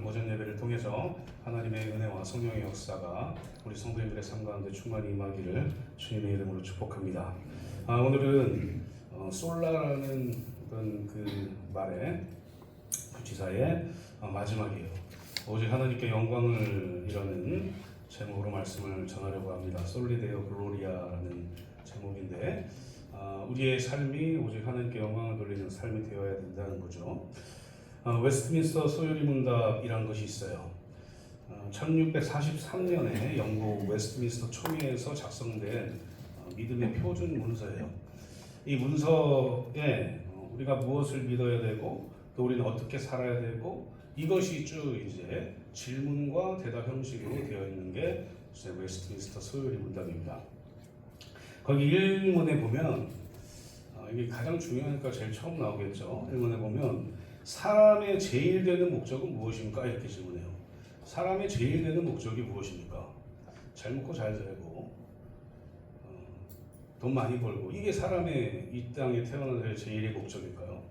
오전 예배를 통해서 하나님의 은혜와 성령의 역사가 우리 성도님들의 삶 가운데 충만히 임하기를 주님의 이름으로 축복합니다. 오늘은 솔라라는 어떤 그 말의 부지사의 마지막이에요. 오직 하나님께 영광을 이루는 제목으로 말씀을 전하려고 합니다. 솔리데오 글로리아라는 제목인데 우리의 삶이 오직 하나님께 영광을 돌리는 삶이 되어야 된다는 거죠. 웨스트민스터 소요리 문답이라는 것이 있어요. 1643년에 영국 웨스트민스터 총회에서 작성된 믿음의 표준 문서예요. 이 문서에 우리가 무엇을 믿어야 되고 또 우리는 어떻게 살아야 되고 이것이 쭉 이제 질문과 대답 형식으로 되어 있는 게 웨스트민스터 소요리 문답입니다. 거기 1문에 보면 이게 가장 중요하니까 제일 처음 나오겠죠. 1문에 보면 사람의 제일 되는 목적은 무엇입니까? 이렇게 질문해요. 사람의 제일 되는 목적이 무엇입니까? 잘 먹고 잘 살고 돈 많이 벌고 이게 사람의 이 땅에 태어난 제일의 목적일까요?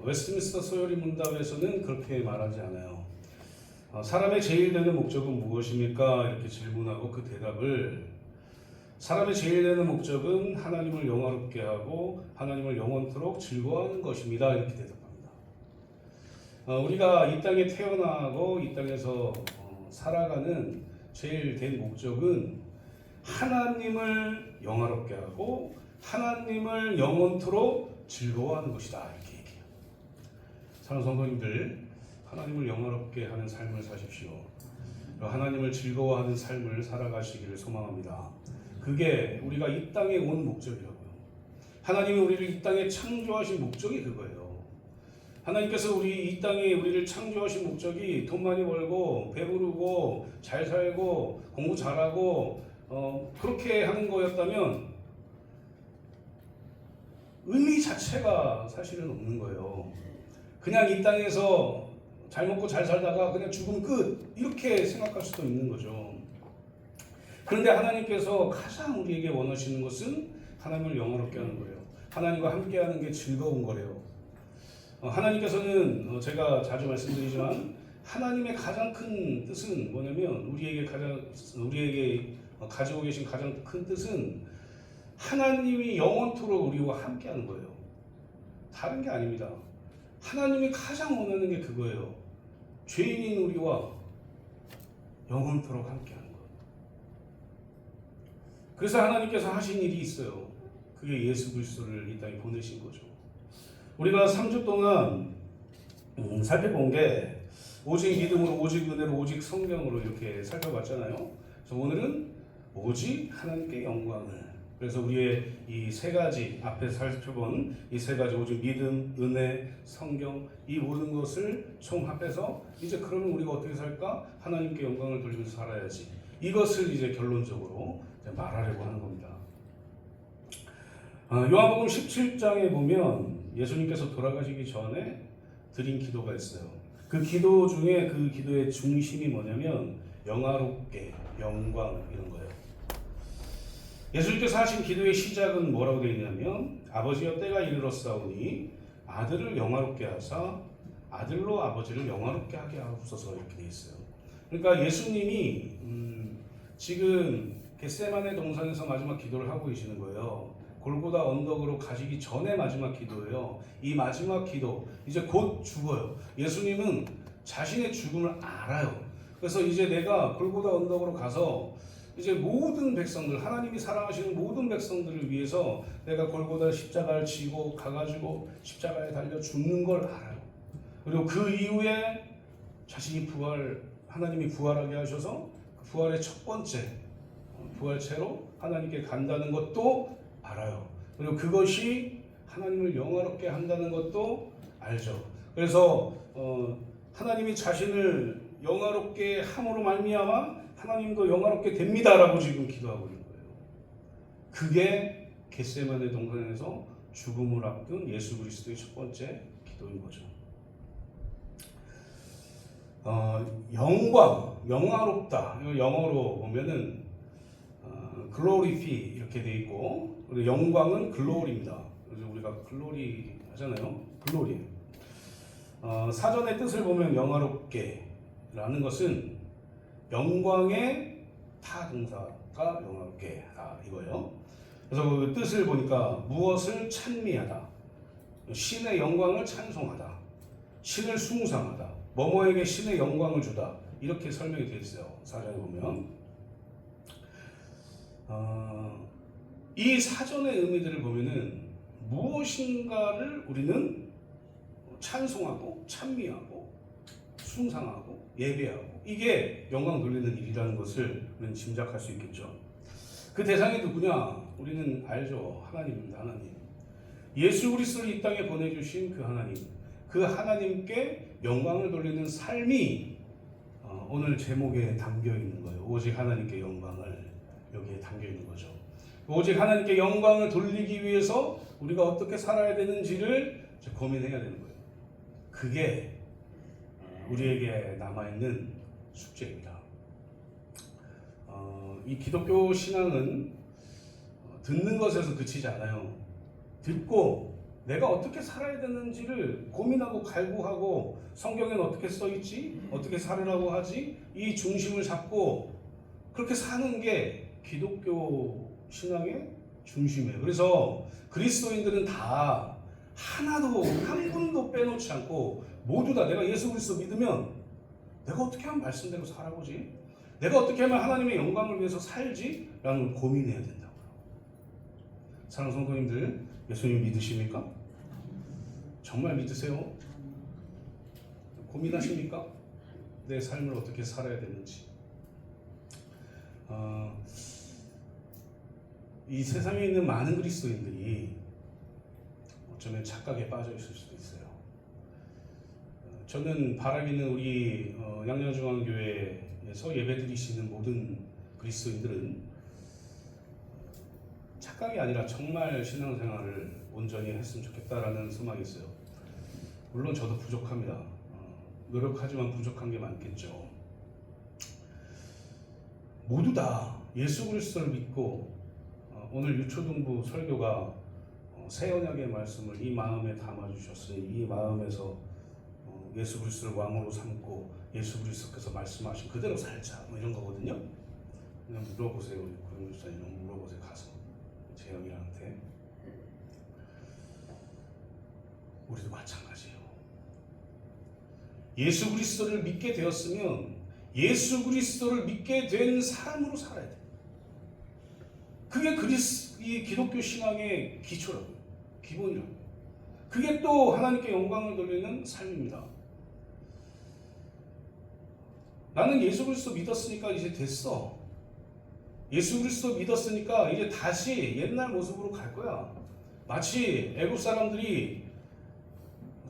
웨스트민스터 소요리 문답에서는 그렇게 말하지 않아요. 사람의 제일 되는 목적은 무엇입니까? 이렇게 질문하고 그 대답을 사람의 제일 되는 목적은 하나님을 영화롭게 하고 하나님을 영원토록 즐거워하는 것입니다. 이렇게 대답합니다. 우리가 이 땅에 태어나고 이 땅에서 살아가는 제일 된 목적은 하나님을 영화롭게 하고 하나님을 영원토록 즐거워하는 것이다. 이렇게 얘기해요. 사랑하는 성도님들, 하나님을 영화롭게 하는 삶을 사십시오. 하나님을 즐거워하는 삶을 살아가시기를 소망합니다. 그게 우리가 이 땅에 온 목적이라고요. 하나님이 우리를 이 땅에 창조하신 목적이 그거예요. 하나님께서 이 땅에 우리를 창조하신 목적이 돈 많이 벌고 배부르고 잘 살고 공부 잘하고 그렇게 하는 거였다면 의미 자체가 사실은 없는 거예요. 그냥 이 땅에서 잘 먹고 잘 살다가 그냥 죽으면 끝 이렇게 생각할 수도 있는 거죠. 그런데 하나님께서 가장 우리에게 원하시는 것은 하나님을 영화롭게 하는 거예요. 하나님과 함께하는 게 즐거운 거래요. 하나님께서는 제가 자주 말씀드리지만 하나님의 가장 큰 뜻은 뭐냐면 우리에게 가지고 계신 가장 큰 뜻은 하나님이 영원토록 우리와 함께하는 거예요. 다른 게 아닙니다. 하나님이 가장 원하는 게 그거예요. 죄인인 우리와 영원토록 함께하는 거예요. 그래서 하나님께서 하신 일이 있어요. 그게 예수 그리스도를 이 땅에 보내신 거죠. 우리가 3주 동안 살펴본 게 오직 믿음으로, 오직 은혜로, 오직 성령으로 이렇게 살펴봤잖아요. 그래서 오늘은 오직 하나님께 영광을. 그래서 우리의 이 세 가지 앞에서 살펴본 이 세 가지 오직 믿음, 은혜, 성경 이 모든 것을 총합해서 이제 그러면 우리가 어떻게 살까? 하나님께 영광을 돌리면서 살아야지. 이것을 이제 결론적으로 말하려고 하는 겁니다. 요한복음 17장에 보면 예수님께서 돌아가시기 전에 드린 기도가 있어요. 그 기도 중에 그 기도의 중심이 뭐냐면 영화롭게, 영광 이런 거예요. 예수님께서 하신 기도의 시작은 뭐라고 되어 있냐면 아버지여 때가 이르렀사오니 아들을 영화롭게 하사 아들로 아버지를 영화롭게 하게 하옵소서 이렇게 되어 있어요. 그러니까 예수님이 지금 겟세마네 동산에서 마지막 기도를 하고 계시는 거예요. 골고다 언덕으로 가시기 전에 마지막 기도예요. 이 마지막 기도 이제 곧 죽어요. 예수님은 자신의 죽음을 알아요. 그래서 이제 내가 골고다 언덕으로 가서 이제 모든 백성들, 하나님이 사랑하시는 모든 백성들을 위해서 내가 골고다 십자가를 지고 가가지고 십자가에 달려 죽는 걸 알아요. 그리고 그 이후에 자신이 하나님이 부활하게 하셔서 그 부활의 첫 번째 부활체로 하나님께 간다는 것도 알아요. 그리고 그것이 하나님을 영화롭게 한다는 것도 알죠. 그래서 하나님이 자신을 영화롭게 함으로 말미암아 하나님도 영화롭게 됩니다라고 지금 기도하고 있는 거예요. 그게 겟세마네 동산에서 죽음을 앞둔 예수 그리스도의 첫 번째 기도인 거죠. 영광, 영화롭다. 영어로 보면은 glorify 이렇게 돼 있고, 영광은 글로리입니다. 그래서 우리가 글로리 하잖아요. 글로리. 사전의 뜻을 보면 영화롭게라는 것은 영광의 타동사가 영화롭게다 이거예요. 그래서 그 뜻을 보니까 무엇을 찬미하다, 신의 영광을 찬송하다, 신을 숭상하다, 뭐뭐에게 신의 영광을 주다, 이렇게 설명이 되어 있어요. 사전에 보면 이 사전의 의미들을 보면은 무엇인가를 우리는 찬송하고 찬미하고 숭상하고 예배하고, 이게 영광 돌리는 일이라는 것을 우리는 짐작할 수 있겠죠. 그 대상이 누구냐? 우리는 알죠. 하나님입니다. 하나님. 예수 그리스도를 이 땅에 보내주신 그 하나님, 그 하나님께 영광을 돌리는 삶이 오늘 제목에 담겨 있는 거예요. 오직 하나님께 영광을, 여기에 담겨 있는 거죠. 오직 하나님께 영광을 돌리기 위해서 우리가 어떻게 살아야 되는지를 고민해야 되는 거예요. 그게 우리에게 남아있는 숙제입니다. 이 기독교 신앙은 듣는 것에서 그치지 않아요. 듣고 내가 어떻게 살아야 되는지를 고민하고 갈구하고, 성경에는 어떻게 써있지? 어떻게 살으라고 하지? 이 중심을 잡고 그렇게 사는 게 기독교 신앙의 중심이에요. 그래서 그리스도인들은 다 하나도, 한 분도 빼놓지 않고 모두 다 내가 예수 그리스도 믿으면 내가 어떻게 하면 말씀대로 살아보지? 내가 어떻게 하면 하나님의 영광을 위해서 살지? 라는 걸 고민해야 된다고요. 사랑하는 성도님들, 예수님 믿으십니까? 정말 믿으세요? 고민하십니까? 내 삶을 어떻게 살아야 되는지. 이 세상에 있는 많은 그리스도인들이 어쩌면 착각에 빠져 있을 수도 있어요. 저는 바라기는 우리 양양중앙교회에서 예배드리시는 모든 그리스도인들은 착각이 아니라 정말 신앙생활을 온전히 했으면 좋겠다라는 소망이 있어요. 물론 저도 부족합니다. 노력하지만 부족한 게 많겠죠. 모두 다 예수 그리스도를 믿고 오늘 유초등부 설교가 새 언약의 말씀을 이 마음에 담아주셨으니 이 마음에서 예수 그리스도를 왕으로 삼고 예수 그리스도께서 말씀하신 그대로 살자, 뭐 이런 거거든요. 그냥 물어보세요. 우리 구름교사님 물어보세요. 가서 재영이한테. 우리도 마찬가지예요. 예수 그리스도를 믿게 되었으면 예수 그리스도를 믿게 된 사람으로 살아야 돼. 그게 이 기독교 신앙의 기초라고요. 기본이라고요. 그게 또 하나님께 영광을 돌리는 삶입니다. 나는 예수 그리스도 믿었으니까 이제 됐어. 예수 그리스도 믿었으니까 이제 다시 옛날 모습으로 갈 거야. 마치 애굽 사람들이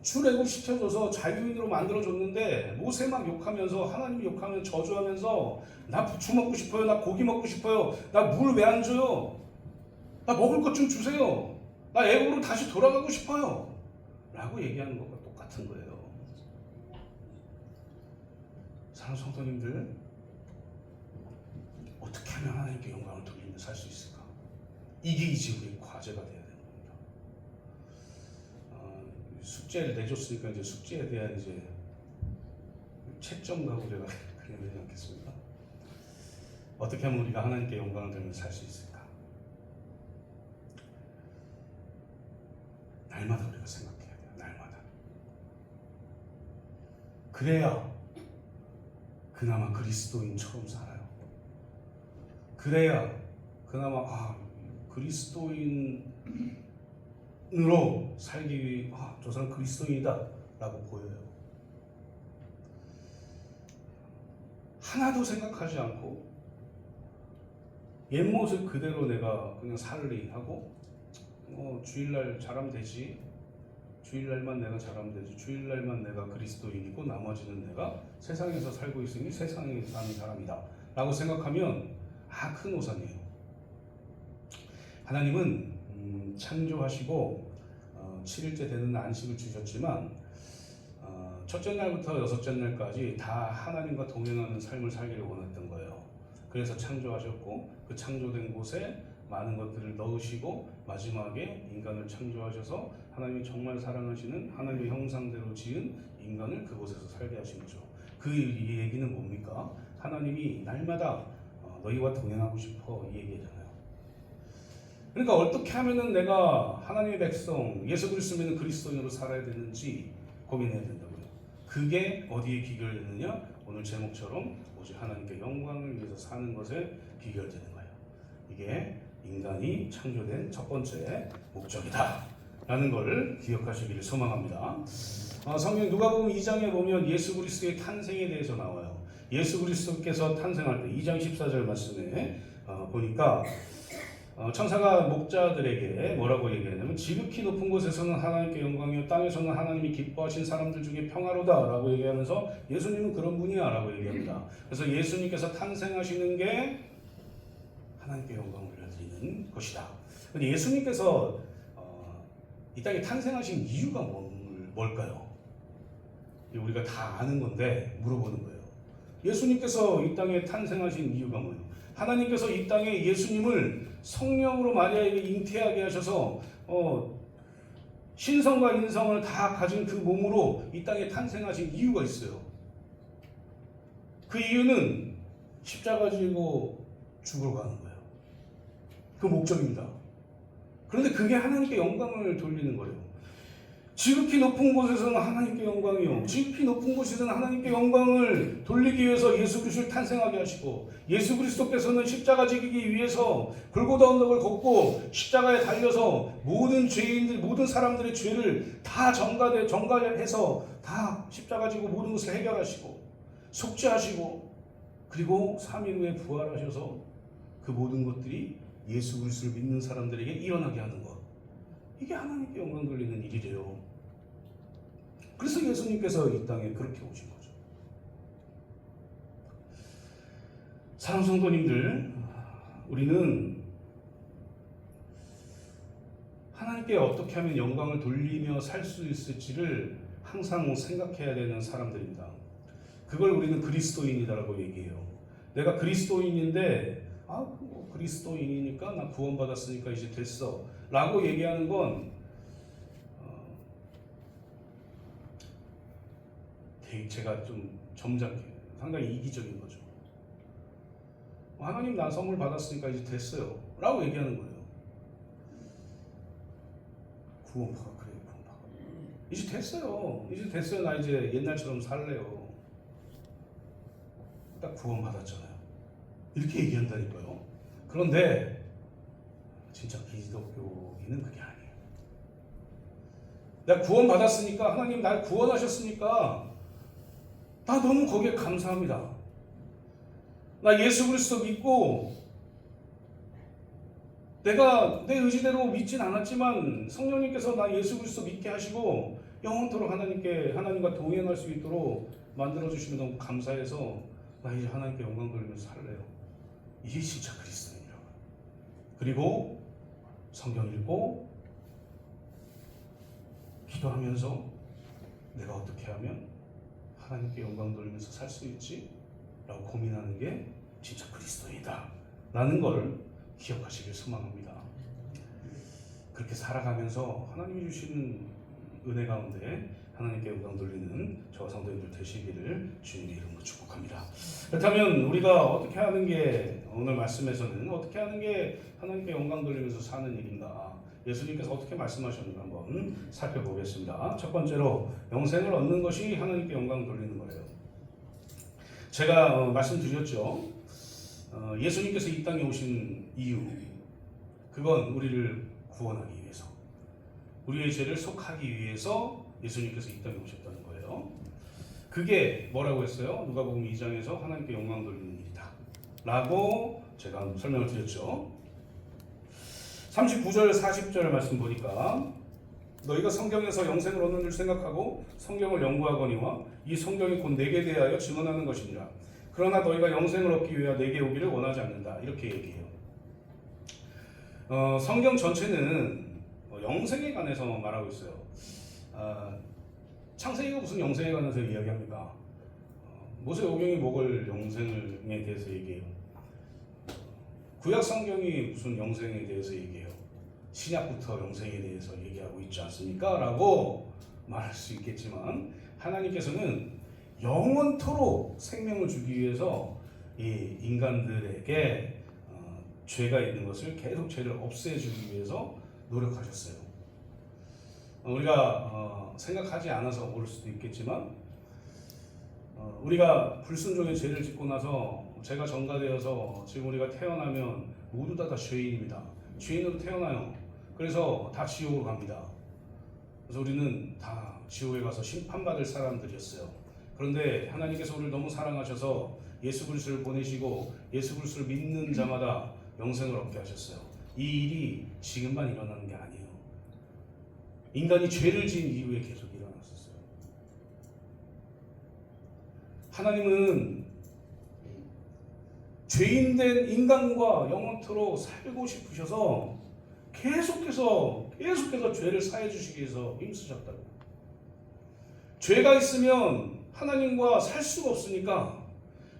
출애굽 시켜줘서 자유인으로 만들어줬는데 모세 막 욕하면서, 하나님 욕하면서 저주하면서, 나 부추 먹고 싶어요, 나 고기 먹고 싶어요, 나 물 왜 안 줘요, 나 먹을 것 좀 주세요, 나 애굽으로 다시 돌아가고 싶어요 라고 얘기하는 것과 똑같은 거예요. 사랑하는 성도님들, 어떻게 하면 하나님께 영광을 돌리며 살 수 있을까? 이게 이제 우리의 과제가 돼야 되는 겁니다. 숙제를 내줬으니까 이제 숙제에 대한 이제 채점과 우리가 그래야 되지 않겠습니까? 어떻게 하면 우리가 하나님께 영광을 돌리며 살 수 있을까? 날마다 우리가 생각해야 돼요. 날마다. 그래야 그나마 그리스도인처럼 살아요. 그래야 그나마 그리스도인으로 살기 위해 저 사람 그리스도인이다 라고 보여요. 하나도 생각하지 않고 옛 모습 그대로 내가 그냥 살리 하고 주일날 잘하면 되지, 주일날만 내가 잘하면 되지, 주일날만 내가 그리스도인이고 나머지는 내가 세상에서 살고 있으니 세상에 사는 사람이다 라고 생각하면 큰 오산이에요. 하나님은 창조하시고 7일째 되는 안식을 주셨지만 첫째 날부터 여섯째 날까지 다 하나님과 동행하는 삶을 살기를 원했던 거예요. 그래서 창조하셨고 그 창조된 곳에 많은 것들을 넣으시고 마지막에 인간을 창조하셔서 하나님이 정말 사랑하시는 하나님의 형상대로 지은 인간을 그곳에서 살게 하신 거죠. 그 얘기는 뭡니까? 하나님이 날마다 너희와 동행하고 싶어 이 얘기잖아요. 그러니까 어떻게 하면은 내가 하나님의 백성 예수 그리스도 믿는 그리스도인으로 살아야 되는지 고민해야 된다고요. 그게 어디에 비결되느냐? 오늘 제목처럼 오직 하나님께 영광을 위해서 사는 것에 비결되는 거예요. 이게 인간이 창조된 첫 번째 목적이다 라는 걸 기억하시기를 소망합니다. 성경 누가복음 2장에 보면 예수 그리스도의 탄생에 대해서 나와요. 예수 그리스도께서 탄생할 때 2장 14절 말씀에 보니까 천사가 목자들에게 뭐라고 얘기하냐면 지극히 높은 곳에서는 하나님께 영광이요 땅에서는 하나님이 기뻐하신 사람들 중에 평화로다 라고 얘기하면서 예수님은 그런 분이야 라고 얘기합니다. 그래서 예수님께서 탄생하시는 게 하나님께 영광을 올려드리는 것이다. 근데 예수님께서 이 땅에 탄생하신 이유가 뭘까요? 우리가 다 아는 건데 물어보는 거예요. 예수님께서 이 땅에 탄생하신 이유가 뭐예요? 하나님께서 이 땅에 예수님을 성령으로 마리아에게 잉태하게 하셔서 신성과 인성을 다 가진 그 몸으로 이 땅에 탄생하신 이유가 있어요. 그 이유는 십자가 지고 죽으러 가는 거예요. 그 목적입니다. 그런데 그게 하나님께 영광을 돌리는 거예요. 지극히 높은 곳에서는 하나님께 영광이요. 지극히 높은 곳에서는 하나님께 영광을 돌리기 위해서 예수 그리스도를 탄생하게 하시고 예수 그리스도께서는 십자가 지기기 위해서 골고다 언덕을 걷고 십자가에 달려서 모든 죄인들, 모든 사람들의 죄를 다 정가해서 다 십자가 지고 모든 것을 해결하시고 속죄하시고 그리고 3일 후에 부활하셔서 그 모든 것들이 예수 그리스도를 믿는 사람들에게 일어나게 하는 것. 이게 하나님께 영광 돌리는 일이래요. 그래서 예수님께서 이 땅에 그렇게 오신 거죠. 사랑 성도님들, 우리는 하나님께 어떻게 하면 영광을 돌리며 살 수 있을지를 항상 생각해야 되는 사람들입니다. 그걸 우리는 그리스도인이다라고 얘기해요. 내가 그리스도인인데 그리스도인이니까 나 구원받았으니까 이제 됐어 라고 얘기하는 건 제가 좀 점잖게 상당히 이기적인 거죠. 하나님 나 선물 받았으니까 이제 됐어요 라고 얘기하는 거예요. 구원받아 그래 구원받아 이제 됐어요 나 이제 옛날처럼 살래요. 딱 구원받았잖아요 이렇게 얘기한다니까요. 그런데 진짜 기독교인은 그게 아니에요. 내가 구원받았으니까 하나님 날 구원하셨으니까 나 너무 거기에 감사합니다. 나 예수 그리스도 믿고 내가 내 의지대로 믿진 않았지만 성령님께서 나 예수 그리스도 믿게 하시고 영원토록 하나님과 동행할 수 있도록 만들어주시면 너무 감사해서 나 이제 하나님께 영광 돌리면서 살래요. 이게 진짜 그리스도인이라고요. 그리고 성경 읽고 기도하면서 내가 어떻게 하면 하나님께 영광 돌리면서 살 수 있지? 라고 고민하는 게 진짜 그리스도이다 라는 걸 기억하시길 소망합니다. 그렇게 살아가면서 하나님이 주시는 은혜 가운데 하나님께 영광 돌리는 저와 성도님들 되시기를 주님의 이름으로 축복합니다. 그렇다면 우리가 어떻게 하는 게 오늘 말씀에서는 어떻게 하는 게 하나님께 영광 돌리면서 사는 일인가? 예수님께서 어떻게 말씀하셨는가 한번 살펴보겠습니다. 첫 번째로 영생을 얻는 것이 하나님께 영광 돌리는 거예요. 제가 말씀드렸죠. 예수님께서 이 땅에 오신 이유, 그건 우리를 구원하기 위해서, 우리의 죄를 속하기 위해서 예수님께서 이 땅에 오셨다는 거예요. 그게 뭐라고 했어요? 누가복음 2장에서 하나님께 영광 돌리는 일이다 라고 제가 설명을 드렸죠. 39절 40절 말씀 보니까 너희가 성경에서 영생을 얻는 줄 생각하고 성경을 연구하거니와 이 성경이 곧 내게 대하여 증언하는 것이니라. 그러나 너희가 영생을 얻기 위하여 내게 오기를 원하지 않는다. 이렇게 얘기해요. 성경 전체는 영생에 관해서 말하고 있어요. 창세기가 무슨 영생에 관해서 이야기합니까? 모세오경이 뭐를 영생에 대해서 얘기해요. 구약 성경이 무슨 영생에 대해서 얘기해요? 신약부터 영생에 대해서 얘기하고 있지 않습니까? 라고 말할 수 있겠지만 하나님께서는 영원토록 생명을 주기 위해서 이 인간들에게 죄가 있는 것을 계속 죄를 없애주기 위해서 노력하셨어요. 우리가 생각하지 않아서 모를 수도 있겠지만 우리가 불순종의 죄를 짓고 나서 죄가 전가되어서 지금 우리가 태어나면 모두 다 죄인입니다. 죄인으로 태어나요. 그래서 다 지옥으로 갑니다. 그래서 우리는 다 지옥에 가서 심판받을 사람들이었어요. 그런데 하나님께서 우리를 너무 사랑하셔서 예수 그리스도를 보내시고 예수 그리스도를 믿는 자마다 영생을 얻게 하셨어요. 이 일이 지금만 일어나는 게 아니에요. 인간이 죄를 지은 이후에 계속 일어났었어요. 하나님은 죄인된 인간과 영원토록 살고 싶으셔서 계속해서 죄를 사해 주시기 위해서 힘쓰셨다고. 죄가 있으면 하나님과 살 수가 없으니까,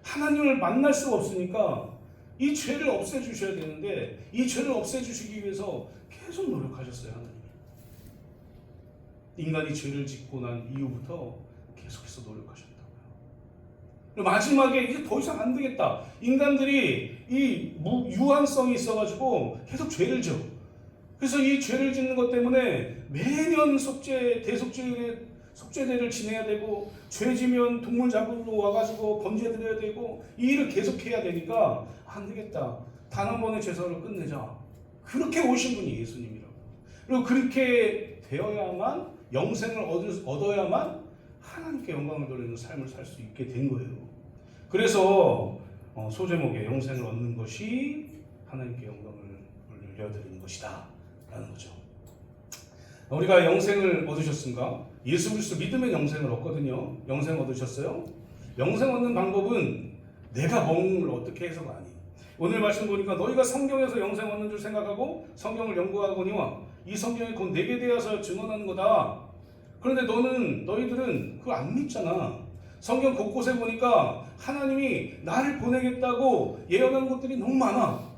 하나님을 만날 수가 없으니까 이 죄를 없애 주셔야 되는데, 이 죄를 없애 주시기 위해서 계속 노력하셨어요. 하나님이 인간이 죄를 짓고 난 이후부터 계속해서 노력하셨다고요. 마지막에 이제 더 이상 안 되겠다. 인간들이 이 유한성이 있어가지고 계속 죄를 져. 그래서 이 죄를 짓는 것 때문에 매년 속죄제를 지내야 되고, 죄지면 동물 잡으러 와가지고 번제 드려야 되고, 이 일을 계속해야 되니까 안 되겠다. 단 한 번의 제사로 끝내자. 그렇게 오신 분이 예수님이라고. 그리고 그렇게 되어야만, 영생을 얻어야만 하나님께 영광을 돌리는 삶을 살 수 있게 된 거예요. 그래서 소제목에 영생을 얻는 것이 하나님께 영광을 돌려드리는 것이다 라는 거죠. 우리가 영생을 얻으셨습니까? 예수 그리스도 믿으면 영생을 얻거든요. 영생 얻으셨어요? 영생 얻는 방법은 내가 뭔을 어떻게 해서가 아니에요. 오늘 말씀 보니까 너희가 성경에서 영생 얻는 줄 생각하고 성경을 연구하거니와 이 성경이 곧 내게 대하여 증언하는 거다. 그런데 너희들은 그거 안 믿잖아. 성경 곳곳에 보니까 하나님이 나를 보내겠다고 예언한 것들이 너무 많아.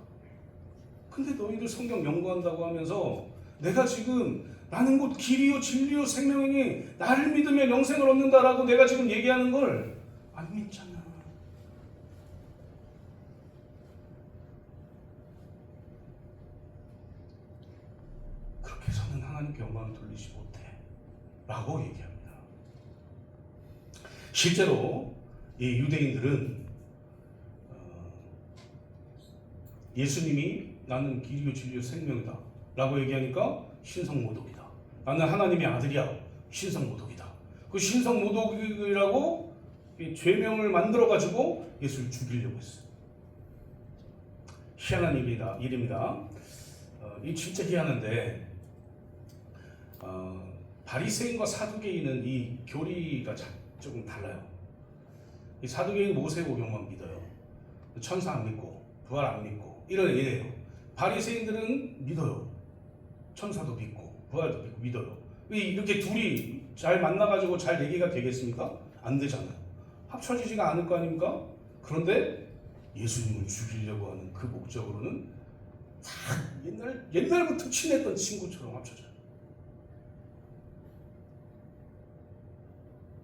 근데 너희들 성경 연구한다고 하면서 내가 지금 나는 곧 길이요 진리요 생명이니 나를 믿으면 영생을 얻는다라고 내가 지금 얘기하는 걸 안 믿잖아. 그렇게 해서는 하나님께 영광을 돌리지 못해 라고 얘기합니다. 실제로 이 유대인들은 예수님이 나는 길이요 진리요 생명이다 라고 얘기하니까 신성모독이다. 나는 하나님의 아들이야. 신성모독이다. 그 신성모독이라고 죄명을 만들어가지고 예수를 죽이려고 했어요. 희한한 일입니다. 이 진짜 희한한데 바리새인과 사두개인은 이 교리가 조금 달라요. 이 사두개인 모세오경만 믿어요. 천사 안 믿고 부활 안 믿고 이래요. 바리새인들은 믿어요. 천사도 믿고 부활도 믿어요. 이렇게 둘이 잘 만나가지고 잘 얘기가 되겠습니까? 안 되잖아요. 합쳐지지가 않을 거 아닙니까? 그런데 예수님을 죽이려고 하는 그 목적으로는 다 옛날부터 친했던 친구처럼 합쳐져요.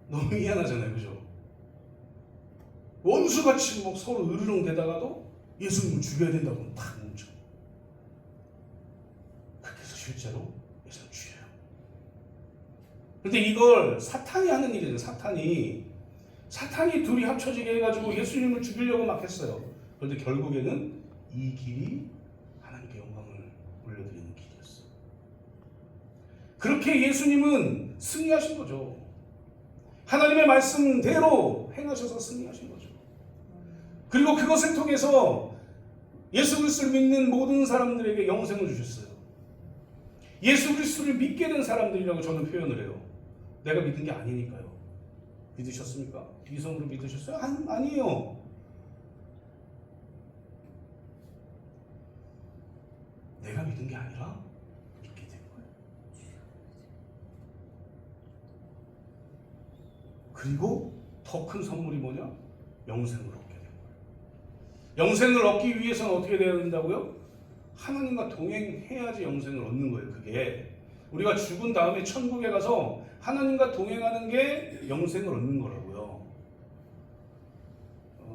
너무 희한하잖아요, 그죠? 원수같이 막 서로 으르렁 대다가도 예수님을 죽여야 된다고 딱 뭉쳐. 그렇게 해서 실제로 예수님을 죽여요. 근데 이걸 사탄이 하는 일이에요. 사탄이 둘이 합쳐지게 해가지고 예수님을 죽이려고 막 했어요. 그런데 결국에는 이 길이 하나님께 영광을 올려드리는 길이었어요. 그렇게 예수님은 승리하신 거죠. 하나님의 말씀대로 행하셔서 승리하신 거죠. 그리고 그것을 통해서 예수 그리스도를 믿는 모든 사람들에게 영생을 주셨어요. 예수 그리스도를 믿게 된 사람들이라고 저는 표현을 해요. 내가 믿은 게 아니니까요. 믿으셨습니까? 이성으로 믿으셨어요? 아니에요. 내가 믿은 게 아니라 믿게 된 거예요. 그리고 더 큰 선물이 뭐냐? 영생을 얻게 된 거예요. 영생을 얻기 위해서는 어떻게 되어야 된다고요? 하나님과 동행해야지 영생을 얻는 거예요. 그게 우리가 죽은 다음에 천국에 가서 하나님과 동행하는 게 영생을 얻는 거라고요.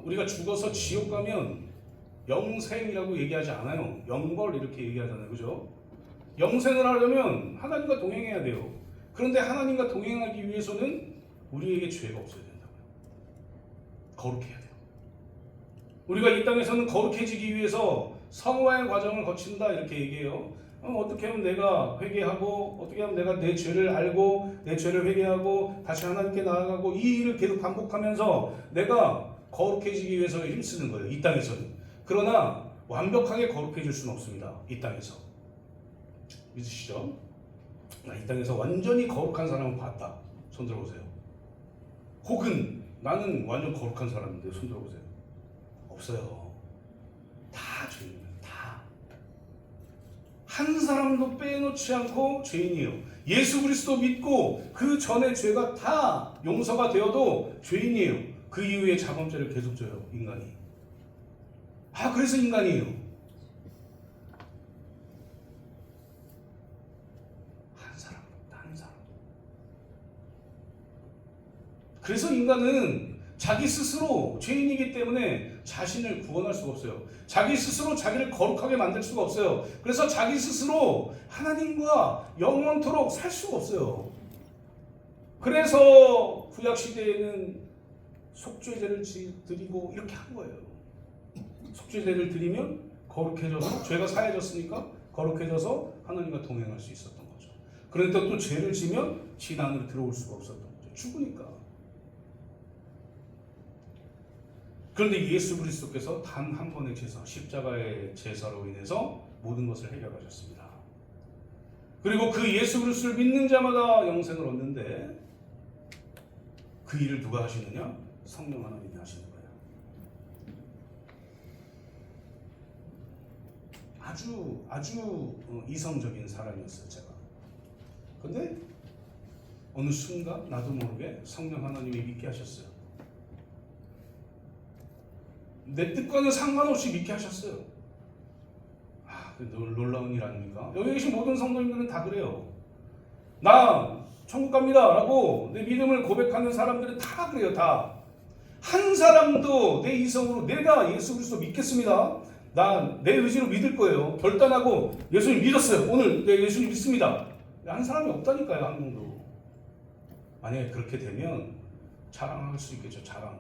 우리가 죽어서 지옥 가면 영생이라고 얘기하지 않아요. 영벌 이렇게 얘기하잖아요. 그죠? 영생을 하려면 하나님과 동행해야 돼요. 그런데 하나님과 동행하기 위해서는 우리에게 죄가 없어야 된다고요. 거룩해야 돼요. 우리가 이 땅에서는 거룩해지기 위해서 성화의 과정을 거친다 이렇게 얘기해요. 어떻게 하면 내가 회개하고 어떻게 하면 내가 내 죄를 알고 내 죄를 회개하고 다시 하나님께 나아가고 이 일을 계속 반복하면서 내가 거룩해지기 위해서 힘쓰는 거예요. 이 땅에서는. 그러나 완벽하게 거룩해질 수는 없습니다. 이 땅에서. 믿으시죠? 이 땅에서 완전히 거룩한 사람을 봤다. 손 들어보세요. 혹은 나는 완전 거룩한 사람인데 손 들어보세요. 없어요. 다 죄인이에요. 다. 한 사람도 빼놓지 않고 죄인이에요. 예수 그리스도 믿고 그 전에 죄가 다 용서가 되어도 죄인이에요. 그 이후에 자범죄를 계속 져요. 인간이. 그래서 인간이에요. 한 사람. 그래서 인간은 자기 스스로 죄인이기 때문에 자신을 구원할 수가 없어요. 자기 스스로 자기를 거룩하게 만들 수가 없어요. 그래서 자기 스스로 하나님과 영원토록 살 수가 없어요. 그래서 구약시대에는 속죄제를 드리고 이렇게 한 거예요. 속죄제를 드리면 거룩해져서 죄가 사해졌으니까 거룩해져서 하나님과 동행할 수 있었던 거죠. 그런데 또 죄를 지면 진 안으로 들어올 수가 없었던 거죠. 죽으니까. 그런데 예수 그리스도께서 단 한 번의 제사, 십자가의 제사로 인해서 모든 것을 해결하셨습니다. 그리고 그 예수 그리스도를 믿는 자마다 영생을 얻는데 그 일을 누가 하시느냐? 성령 하나님이 하시는 거예요. 아주 이성적인 사람이었어요, 제가. 근데 어느 순간 나도 모르게 성령 하나님이 믿게 하셨어요. 내 뜻과는 상관없이 믿게 하셨어요. 놀라운 일 아닙니까? 여기 계신 모든 성도님들은 다 그래요. 나 천국 갑니다 라고 내 믿음을 고백하는 사람들은 다 그래요. 다. 한 사람도 내 이성으로 내가 예수 그리스도 믿겠습니다. 나 내 의지로 믿을 거예요. 결단하고 예수님 믿었어요. 오늘 내 예수님 믿습니다. 한 사람이 없다니까요. 한 명도. 만약에 그렇게 되면 자랑할 수 있겠죠. 자랑.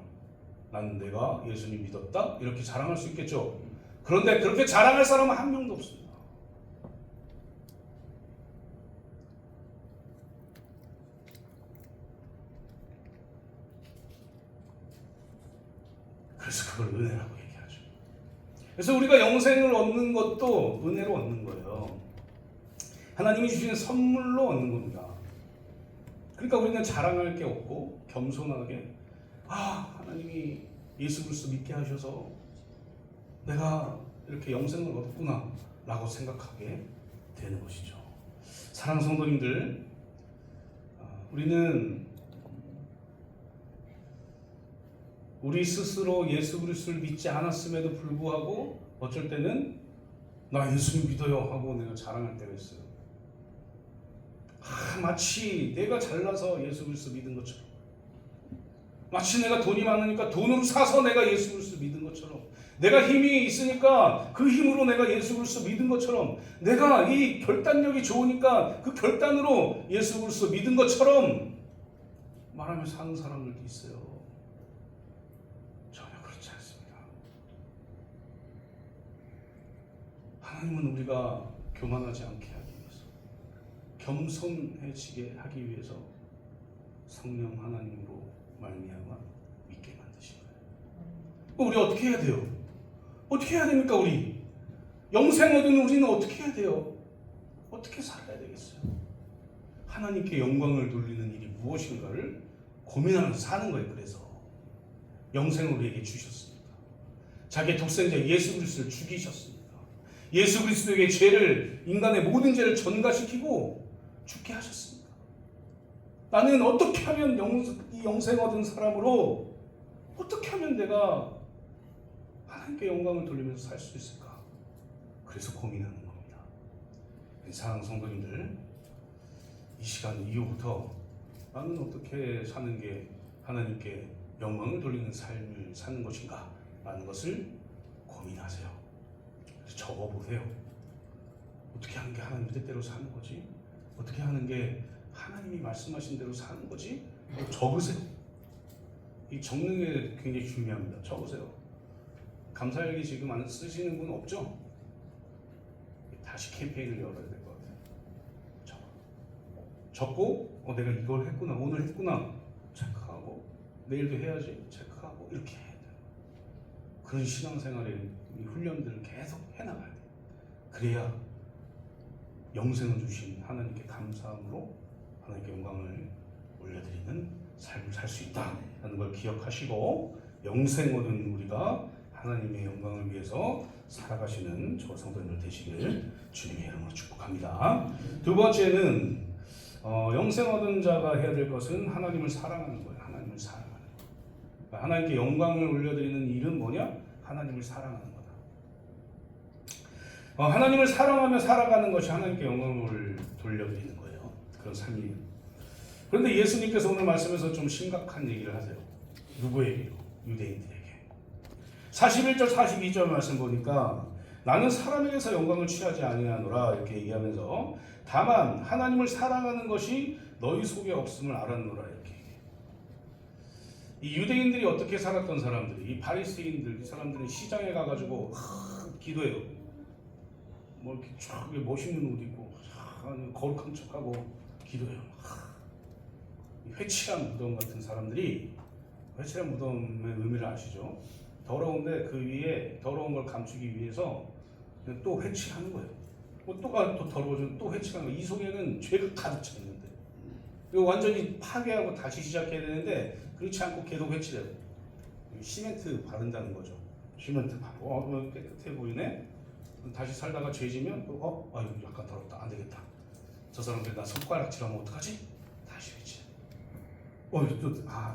난 내가 예수님 믿었다? 이렇게 자랑할 수 있겠죠. 그런데 그렇게 자랑할 사람은 한 명도 없습니다. 그래서 그걸 은혜라고 얘기하죠. 그래서 우리가 영생을 얻는 것도 은혜로 얻는 거예요. 하나님이 주시는 선물로 얻는 겁니다. 그러니까 우리는 자랑할 게 없고 겸손하게 하나님이 예수 그리스도 믿게 하셔서 내가 이렇게 영생을 얻었구나 라고 생각하게 되는 것이죠. 사랑하는 성도님들, 우리는 우리 스스로 예수 그리스도를 믿지 않았음에도 불구하고 어쩔 때는 나 예수님 믿어요 하고 내가 자랑할 때가 있어요. 마치 내가 잘나서 예수 그리스도 믿은 것처럼, 마치 내가 돈이 많으니까 돈으로 사서 내가 예수 그리스도 믿은 것처럼, 내가 힘이 있으니까 그 힘으로 내가 예수 그리스도 믿은 것처럼, 내가 이 결단력이 좋으니까 그 결단으로 예수 그리스도 믿은 것처럼 말하며 사는 사람들도 있어요. 전혀 그렇지 않습니다. 하나님은 우리가 교만하지 않게 하기 위해서, 겸손해지게 하기 위해서 성령 하나님으로 말미암아 믿게 만드신 거예요. 우리 어떻게 해야 돼요? 어떻게 해야 됩니까? 우리 영생 얻은 우리는 어떻게 해야 돼요? 어떻게 살아야 되겠어요? 하나님께 영광을 돌리는 일이 무엇인가를 고민하면서 사는 거예요. 그래서 영생을 우리에게 주셨습니다. 자기의 독생자 예수 그리스도를 죽이셨습니다. 예수 그리스도에게 죄를, 인간의 모든 죄를 전가시키고 죽게 하셨습니다. 나는 어떻게 하면 이 영생 얻은 사람으로, 어떻게 하면 내가 하나님께 영광을 돌리면서 살 수 있을까? 그래서 고민하는 겁니다. 사랑하는 성도님들, 이 시간 이후부터 나는 어떻게 사는 게 하나님께 영광을 돌리는 삶을 사는 것인가? 라는 것을 고민하세요. 그래서 적어보세요. 어떻게 하는 게 하나님 뜻대로 사는 거지? 어떻게 하는 게 하나님이 말씀하신 대로 사는 거지? 적으세요. 이 적는 게 굉장히 중요합니다. 적으세요. 감사일기 지금 안 쓰시는 분 없죠? 다시 캠페인을 열어야 될 것 같아요. 적고 내가 이걸 했구나, 오늘 했구나 체크하고 내일도 해야지 체크하고 이렇게 해야 돼요. 그런 신앙생활의 훈련들을 계속 해나가야 돼요. 그래야 영생을 주신 하나님께 감사함으로 하나님께 영광을 올려드리는 삶을 살 수 있다는 걸 기억하시고 영생 얻은 우리가 하나님의 영광을 위해서 살아가시는 저 성도님들 되시길 주님의 이름으로 축복합니다. 두 번째는 영생 얻은 자가 해야 될 것은 하나님을 사랑하는 거예요. 하나님을 사랑하는 거. 하나님께 영광을 올려드리는 일은 뭐냐? 하나님을 사랑하는 거다. 하나님을 사랑하며 살아가는 것이 하나님께 영광을 돌려드리는 거예요. 그런 삶이에요. 그런데 예수님께서 오늘 말씀에서 좀 심각한 얘기를 하세요. 누구에게요? 유대인들에게. 41절 42절 말씀 보니까 나는 사람에게서 영광을 취하지 아니하노라 이렇게 얘기하면서 다만 하나님을 사랑하는 것이 너희 속에 없음을 알았노라 이렇게 얘기해요. 이 유대인들이 어떻게 살았던 사람들이, 이 바리새인들, 이 사람들은 시장에 가가지고 기도해요. 뭐 이렇게 쫙 멋있는 옷 입고 거룩한 척하고 기도해요. 회칠한 무덤 같은 사람들이, 회칠한 무덤의 의미를 아시죠? 더러운데 그 위에 더러운 걸 감추기 위해서 또 회칠하는 거예요. 또 더러워지면 또 회칠하는 거예요. 이 속에는 죄가 가득 차 있는데 이거 완전히 파괴하고 다시 시작해야 되는데 그렇지 않고 계속 회칠해요. 시멘트 바른다는 거죠. 시멘트 바르고 깨끗해 보이네. 다시 살다가 죄지면 또 이거 약간 더럽다, 안 되겠다. 저 사람들 나 손가락질하면 어떡하지? 다시 회칠.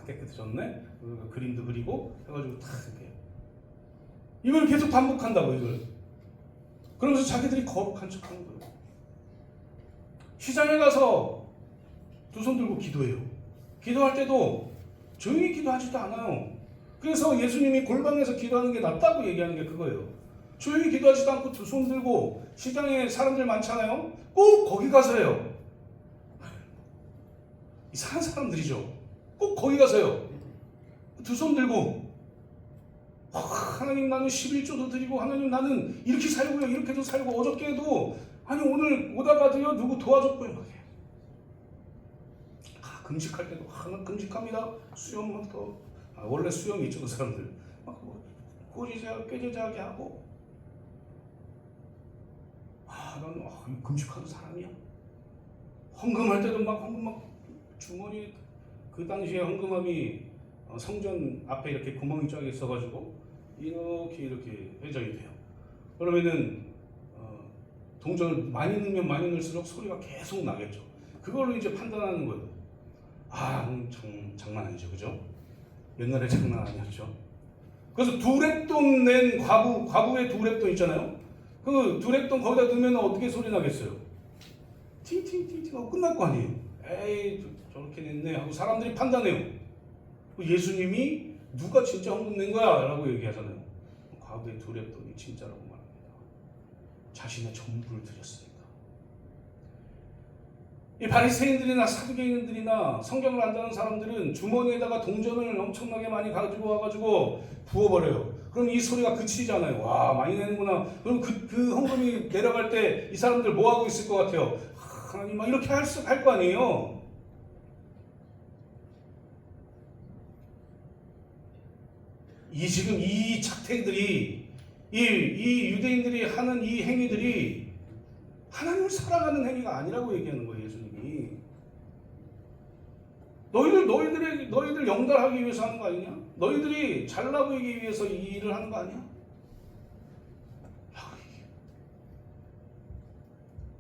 깨끗해졌네. 그림도 그리고 해가지고 다 이렇게 이걸 계속 반복한다고 이걸. 그러면서 자기들이 거룩한 척하는 거예요. 시장에 가서 두 손 들고 기도해요. 기도할 때도 조용히 기도하지도 않아요. 그래서 예수님이 골방에서 기도하는 게 낫다고 얘기하는 게 그거예요. 조용히 기도하지도 않고 두 손 들고 시장에 사람들 많잖아요. 꼭 거기 가서 해요. 이상한 사람들이죠. 꼭 거기 가서요. 두 손 들고 하나님 나는 11조도 드리고 하나님 나는 이렇게 살고요. 이렇게도 살고 어저께도 아니 오늘 오다가도요 누구 도와줬고요. 막 해요. 금식할 때도 나 금식합니다. 수염부터 원래 수염이 있죠. 그 사람들 막 꼬지자하게 꾀지자하게 하고 나는 금식하는 사람이야. 헌금할 때도 막 헌금 막 주머니 그 당시에 헌금함이 성전 앞에 이렇게 구멍이 쫙 있어가지고 이렇게 회전이 돼요. 그러면은 동전을 많이 넣으면 많이 넣을수록 소리가 계속 나겠죠. 그걸로 이제 판단하는 거예요. 장난 아니죠, 그죠? 옛날에 장난 아니었죠. 그래서 두렙돈 낸 과부의 두렙돈 있잖아요. 그 두렙돈 거기다 넣으면 어떻게 소리 나겠어요? 팅팅팅팅 하고 끝날 거 아니에요. 에이 저렇게 냈네 하고 사람들이 판단해요. 예수님이 누가 진짜 헌금 낸 거야? 라고 얘기하잖아요. 과부의 두렙돈이 진짜라고 말합니다. 자신의 전부를 드렸으니까. 이 바리새인들이나 사두개인들이나 성경을 안다는 사람들은 주머니에다가 동전을 엄청나게 많이 가지고 와가지고 부어버려요. 그럼 이 소리가 그치잖아요. 와 많이 내는구나. 그럼 그 헌금이 내려갈 때 이 사람들 뭐 하고 있을 것 같아요? 하나님 막 이렇게 할 거 아니에요. 지금 이 착태들이 이 유대인들이 하는 이 행위들이 하나님을 사랑하는 행위가 아니라고 얘기하는 거예요. 예수님이 너희들 영달하기 위해서 하는 거 아니냐? 너희들이 잘나 보이기 위해서 이 일을 하는 거 아니야?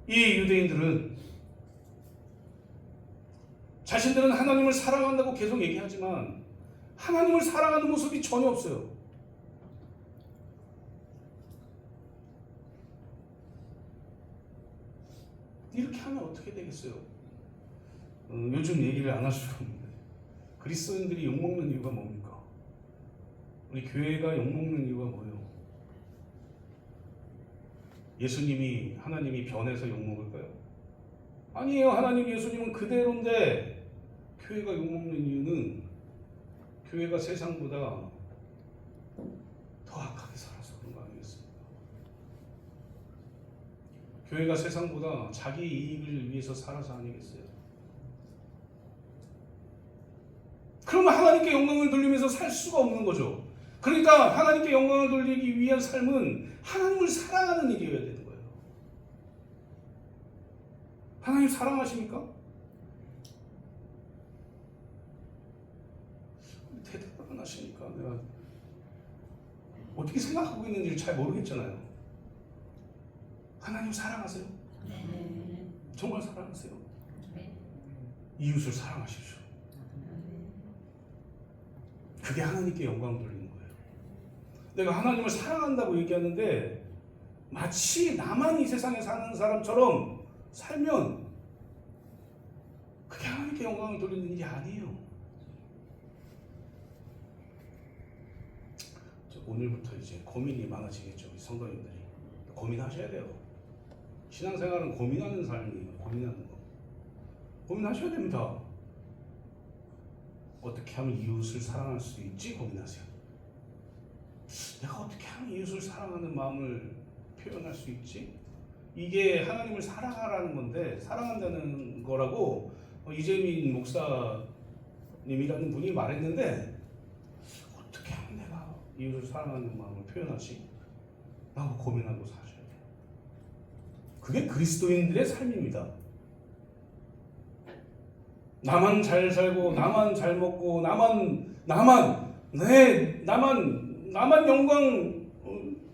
이 유대인들은 자신들은 하나님을 사랑한다고 계속 얘기하지만 하나님을 사랑하는 모습이 전혀 없어요. 어떻게 되겠어요? 요즘 얘기를 안 할 수가 없는데 그리스도인들이 욕먹는 이유가 뭡니까? 우리 교회가 욕먹는 이유가 뭐예요? 예수님이 하나님이 변해서 욕먹을까요? 아니에요. 하나님 예수님은 그대로인데 교회가 욕먹는 이유는 교회가 세상보다 더 악하게 살아서 그런 거 아니겠습니까? 교회가 세상보다 자기 이익을 위해서 살아서 아니겠어요? 그러면 하나님께 영광을 돌리면서 살 수가 없는 거죠. 그러니까 하나님께 영광을 돌리기 위한 삶은 하나님을 사랑하는 일이어야 되는 거예요. 하나님 사랑하십니까? 대답을 안 하시니까 내가 어떻게 생각하고 있는지를 잘 모르겠잖아요. 하나님 사랑하세요? 네. 정말 사랑하세요? 네. 이웃을 사랑하십시오. 그게 하나님께 영광 돌리는 거예요. 내가 하나님을 사랑한다고 얘기하는데 마치 나만 이 세상에 사는 사람처럼 살면 그게 하나님께 영광을 돌리는 일이 아니에요. 오늘부터 이제 고민이 많아지겠죠. 우리 성도님들이 고민하셔야 돼요. 신앙생활은 고민하는 삶이에요. 고민하는 거. 고민하셔야 됩니다. 어떻게 하면 이웃을 사랑할 수 있지? 고민하세요. 내가 어떻게 하면 이웃을 사랑하는 마음을 표현할 수 있지? 이게 하나님을 사랑하라는 건데, 사랑한다는 거라고 이재민 목사님이라는 분이 말했는데, 어떻게 하면 내가 이웃을 사랑하는 마음을 표현하지? 라고 고민하고 사셔야 돼요. 그게 그리스도인들의 삶입니다. 나만 잘 살고 나만 잘 먹고 나만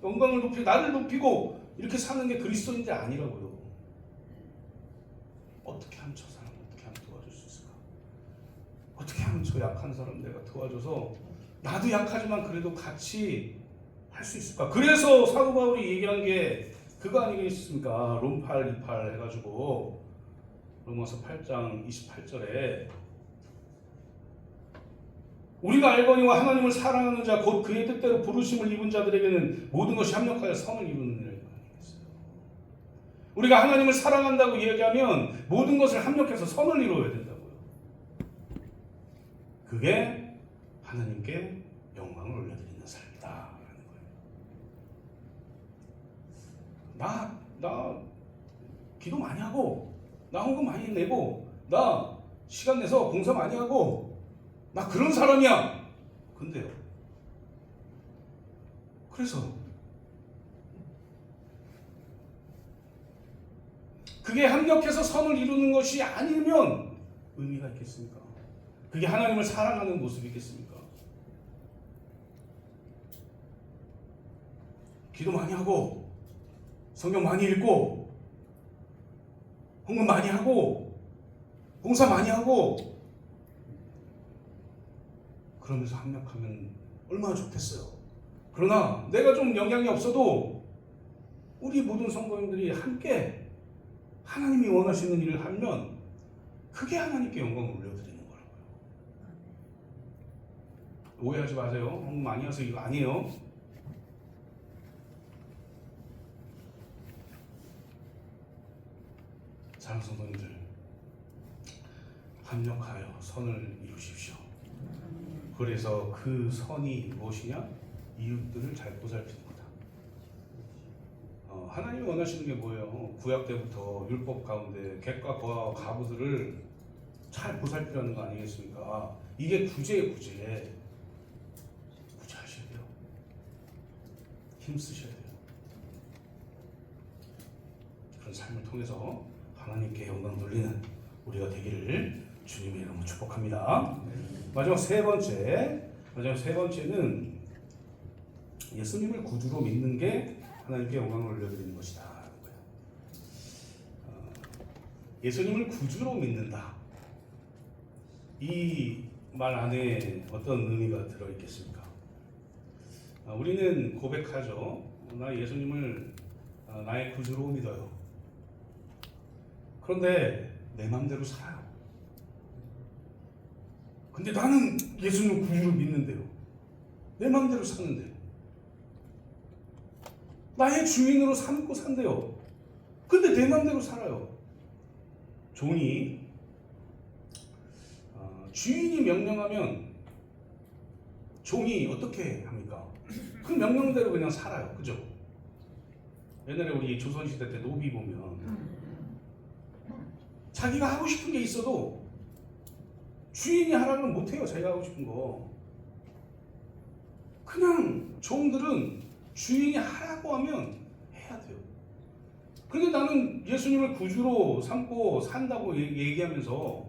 영광을 높이고 나를 높이고 이렇게 사는 게 그리스도인들이 아니라고요. 어떻게 하면 저 사람 어떻게 하면 도와줄 수 있을까? 어떻게 하면 저 약한 사람 내가 도와줘서 나도 약하지만 그래도 같이 할 수 있을까? 그래서 사도 바울이 얘기한 게 그거 아니겠습니까? 롬 8, 28 해가지고 로마서 8장 28절에 우리가 알거니와 하나님을 사랑하는 자 곧 그의 뜻대로 부르심을 입은 자들에게는 모든 것이 합력하여 선을 이루는 일을 하겠어요. 우리가 하나님을 사랑한다고 얘기하면 모든 것을 합력해서 선을 이루어야 된다고요. 그게 하나님께 영광을 올려드리는 삶이다라는 거예요. 나 기도 많이 하고 나 헌금 많이 내고 나 시간 내서 봉사 많이 하고 나 그런 사람이야. 근데요. 그래서 그게 합력해서 선을 이루는 것이 아니면 의미가 있겠습니까? 그게 하나님을 사랑하는 모습이겠습니까? 기도 많이 하고 성경 많이 읽고 헌금 많이 하고 봉사 많이 하고 그러면서 합력하면 얼마나 좋겠어요. 그러나 내가 좀 영향이 없어도 우리 모든 성도님들이 함께 하나님이 원하시는 일을 하면 그게 하나님께 영광을 올려드리는 거라고요. 오해하지 마세요. 헌금 많이 해서 이거 아니에요. 사랑하는 성도님들, 합력하여 선을 이루십시오. 그래서 그 선이 무엇이냐? 이웃들을 잘 보살피는 거다. 하나님이 원하시는 게 뭐예요? 구약 때부터 율법 가운데 객과 거와 가부들을 잘 보살피라는 거 아니겠습니까? 이게 구제예요, 구제. 구제하셔야 돼요. 힘쓰셔야 돼요. 그런 삶을 통해서 하나님께 영광 돌리는 우리가 되기를 주님의 이름으로 축복합니다. 마지막 세 번째는 예수님을 구주로 믿는 게 하나님께 영광을 올려드리는 것이다. 예수님을 구주로 믿는다. 이 말 안에 어떤 의미가 들어있겠습니까? 우리는 고백하죠. 나 예수님을 나의 구주로 믿어요. 그런데 내 마음대로 살아요. 근데 나는 예수님 구주를 믿는데요. 내 마음대로 사는데. 나의 주인으로 삼고 산대요. 근데 내 마음대로 살아요. 종이 주인이 명령하면 종이 어떻게 합니까? 그 명령대로 그냥 살아요. 그죠? 옛날에 우리 조선시대 때 노비 보면 자기가 하고 싶은 게 있어도 주인이 하라면 못해요. 자기가 하고 싶은 거. 그냥 종들은 주인이 하라고 하면 해야 돼요. 그런데 나는 예수님을 구주로 삼고 산다고 얘기하면서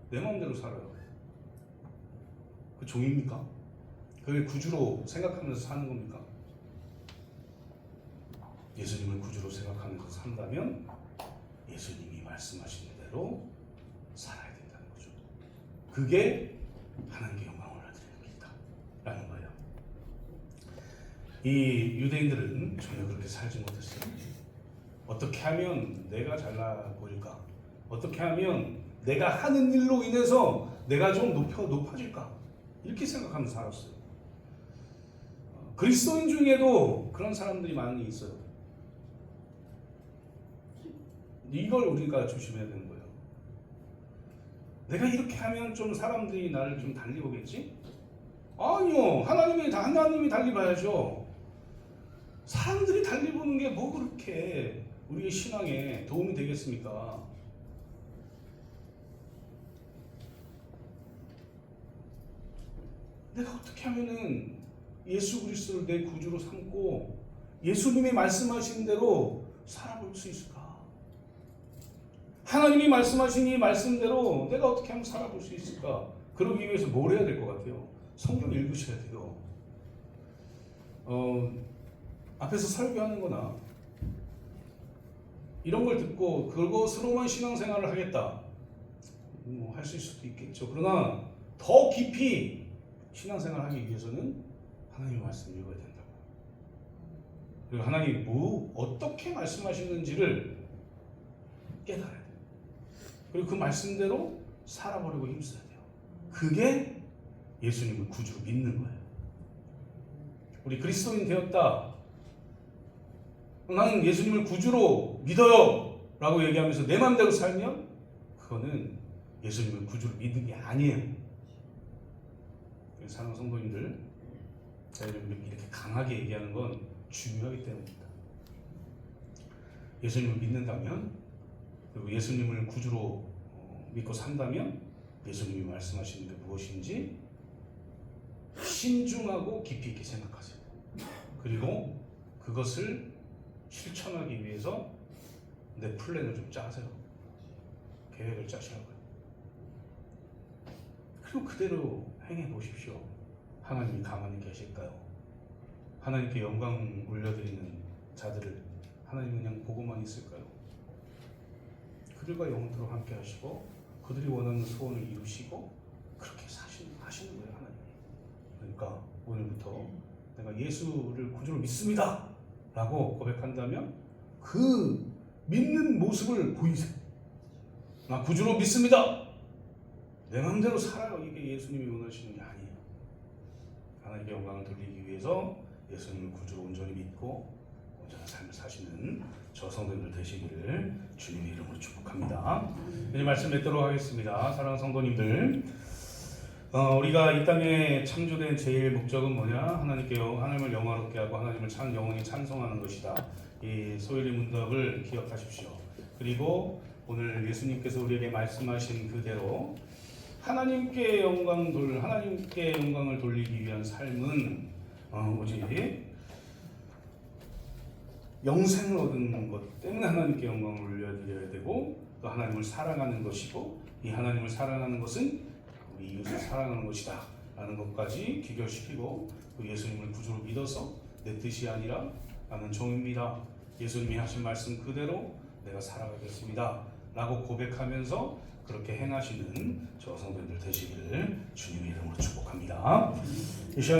내 마음대로 살아요. 그 종입니까? 그게 구주로 생각하면서 사는 겁니까? 예수님을 구주로 생각하면서 산다면 예수님이 말씀하신 대로 살아야 된다는 거죠. 그게 하나님께 영광을 드리는 길이다라는 거예요. 이 유대인들은 전혀 그렇게 살지 못했어요. 어떻게 하면 내가 잘나 보일까? 어떻게 하면 내가 하는 일로 인해서 내가 좀 높아질까? 이렇게 생각하면서 살았어요. 그리스도인 중에도 그런 사람들이 많이 있어요. 이걸 우리가 조심해야 되는 거예요. 내가 이렇게 하면 좀 사람들이 나를 좀 달리 보겠지? 아니요. 하나님이 달리 봐야죠. 사람들이 달리 보는 게 뭐 그렇게 우리의 신앙에 도움이 되겠습니까? 내가 어떻게 하면은 예수 그리스도를 내 구주로 삼고 예수님이 말씀하신 대로 살아볼 수 있을까? 하나님이 말씀하신 이 말씀대로 내가 어떻게 하면 살아볼 수 있을까? 그러기 위해서 뭘 해야 될 것 같아요? 성경 읽으셔야 돼요. 앞에서 설교하는 거나 이런 걸 듣고 그것으로만 신앙생활을 하겠다. 할 수 있을 수도 있겠죠. 그러나 더 깊이 신앙생활을 하기 위해서는 하나님의 말씀을 읽어야 된다고. 그리고 하나님이 어떻게 말씀하시는지를 깨달아야 돼요. 그리고 그 말씀대로 살아보려고 힘써야 돼요. 그게 예수님을 구주로 믿는 거예요. 우리 그리스도인 되었다. 나는 예수님을 구주로 믿어요 라고 얘기하면서 내 마음대로 살면 그거는 예수님을 구주로 믿는 게 아니에요. 사랑하는 성도님들, 제가 이렇게 강하게 얘기하는 건 중요하기 때문입니다. 예수님을 믿는다면, 그리고 예수님을 구주로 믿고 산다면 예수님이 말씀하시는 게 무엇인지 신중하고 깊이 있게 생각하세요. 그리고 그것을 실천하기 위해서 내 플랜을 좀 짜세요. 계획을 짜시라고요. 그리고 그대로 행해 보십시오. 하나님이 가만히 계실까요? 하나님께 영광 올려드리는 자들을 하나님 그냥 보고만 있을까요? 그들과 영원토록 함께 하시고 그들이 원하는 소원을 이루시고 그렇게 하시는 거예요. 하나님. 그러니까 오늘부터 내가 예수를 구주로 믿습니다 라고 고백한다면 그 믿는 모습을 보이세요. 나 구주로 믿습니다. 내 마음대로 살아요. 이게 예수님이 원하시는 게 아니에요. 하나님께 영광을 돌리기 위해서 예수님을 구주로 온전히 믿고 온전한 삶을 사시는 저 성도님들 되시기를 주님의 이름으로 축복합니다. 이제 말씀 맺도록 하겠습니다. 사랑하는 성도님들, 우리가 이 땅에 창조된 제일 목적은 뭐냐? 하나님을 영화롭게 하고 하나님을 영원히 찬송하는 것이다. 이 소율의 문답을 기억하십시오. 그리고 오늘 예수님께서 우리에게 말씀하신 그대로 하나님께 영광을 돌리기 위한 삶은 오직 영생을 얻는 것 때문에 하나님께 영광을 올려드려야 되고 또 하나님을 사랑하는 것이고 이 하나님을 사랑하는 것은 우리 이웃을 사랑하는 것이다 라는 것까지 귀결시키고 그 예수님을 구주로 믿어서 내 뜻이 아니라 나는 종입니다. 예수님이 하신 말씀 그대로 내가 살아가겠습니다 라고 고백하면서 그렇게 행하시는 저 성도님들 되시기를 주님의 이름으로 축복합니다.